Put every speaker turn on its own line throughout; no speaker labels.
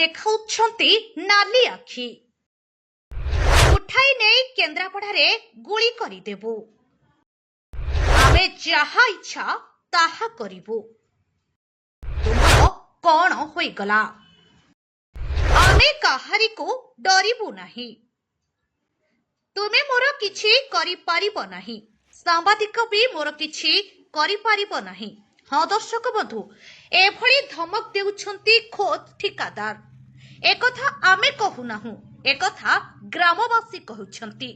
देखाउछंती नाली आखि उठाई नहीं केन्द्रापड़ारे गुली करिदेबु आमे जहा इच्छा ताहा करिबु तुमर कौन होइगला आमे काहारी को डरिबु नाही तुमे मोर किछि करि पारिबो नाही सांबादिक भी मोर किछि करि पारिबो नाही। हाँ दर्शक बंधु एभली धमक देउछंती खोद ठिकादार एकथा आमे कहूनाहु एकथा ग्रामवासी कहउछंती।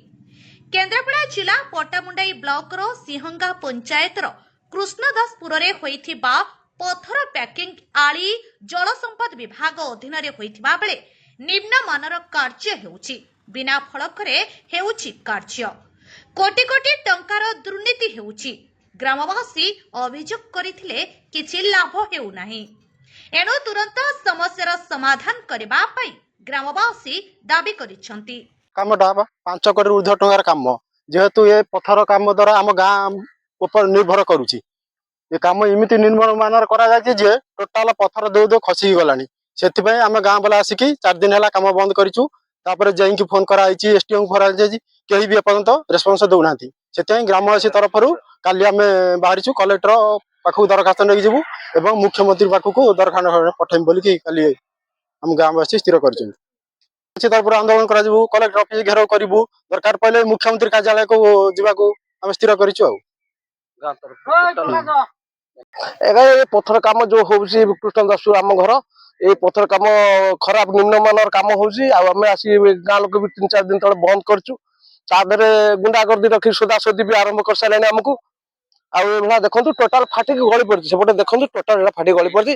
केन्द्रापड़ा जिला पट्टामुंडाई ब्लॉक रो सिंहंगा पंचायत रो कृष्णदासपुर रे होइथिबा पथर पैकिंग आली जल संपद विभाग अधीन रे होइथिबा बेले निम्न मानर कार्य हेउची बिना फलकरे हेउची कार्य कोटी कोटी टंकार दुर्नीति हेउची ग्रामवासी अभियोग करथिले किछि लाभ हेउ नाही एणु तुरंत समस्यार समाधान करबा पई ग्रामवासी दाबी करिसंती।
कामटा 5 कोटी ऊर्ध्व टंकार काम जेहेतु ये पथर काम द्वारा आम गाँ ऊपर निर्भर करुची ये काम इमिति निर्माण मानर करा जाय जे टोटाल पथर दो दो खसी गलानी सेति आम गाँ वाला आसिकी 4 दिन है काम बंद करिचु तापर जई की फोन करा एसटीएम फोन करा कहीं भी एपर्यंत रेस्पन्स दौना से ग्रामवासी तरफ काली आम बाहरी कलेक्टर पाखक दरखास्त नहीं जीवु एवं मुख्यमंत्री पाखक दरखास्त पठेम बोलिकी काली आम गाँववासी स्थिर कर तरफ आंदोलन करा कलेक्टर ऑफिस घेराव करूँ दरकार पड़े मुख्यमंत्री कार्यालय को जावाक आम स्थिर करूँ। पथर काम जो हूँ कृष्णदास आम घर ये पथर काम खराब निम्न मानर काम होमें आसी गाँ लोक भी 3-4 दिन तले बंद करूँ तादे गुंडागर्दी रखी सोदासोदी भी आरंभ कर सारे आमको आ देखो टोटाल फाटिक गली पड़ी सेपटे देखो टोटाल फाटिक गली पड़ी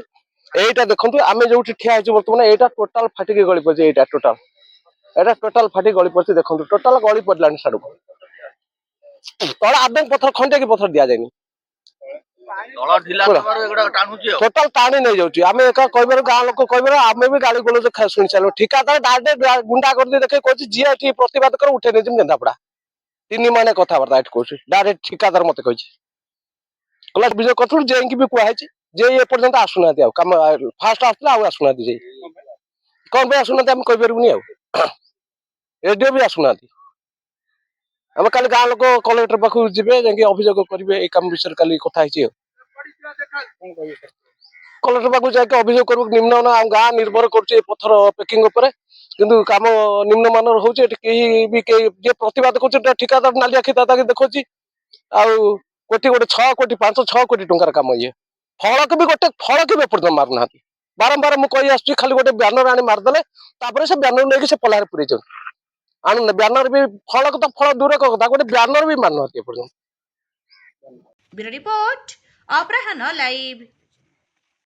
यहीटा देखो आम जो ठिया बर्तमान यहाँ टोटाल फाटिक गली पड़ी यहाँ टोटाल फाटिक गली पड़ी देखो टोटाल गली पड़ा साड़ू तला आदे पथर खंडे की पथर दि जाए टोटाल टाणी नहीं जाऊँ आम एक कह गाँ लोक कह आम भी गाड़ी गोल शुणी सारे ठिकादार डायरेक्ट गुंडा कर देखे कह जी प्रतिवाद कर उठे नहीं केन्द्रापड़ा 3 माने कथबार्ता कह डायरेक्ट ठिकादार मत कही विजय कर जे भी कहुई जे ये पर्यंत आसुना कम फास्ट आसला आसुना कौन आसुना आम कहीपरूनी रेडियो भी आसुना आम कल गाँ लोक कलेक्टर पाखक जी अभियोग करेंगे ये कम विषय कल कथी कलेक्टर पाखक जाके अभियोग कर निम्न गाँ निर्भर कर पथर पैकिंग किंतु काम निम्न मानर हो प्रतिवाद कर ठिकादार नाली आखि देखो कोटी गोटे 6 कोटी 5-6 कोटी टंकार काम ये फलक भी गोटे फलक भी एपर्तन मारना बारंबार मुझे आसुची खाली गोटे ब्यानर आनी मारदे से ब्यानर लेकिन से पलार पुरे आणु ब्यानर भी फलक तो फल दूर कथा गोटे ब्यानर भी मारना एपर्तन।
ब्यूरो रिपोर्ट अपराह्न लाइव।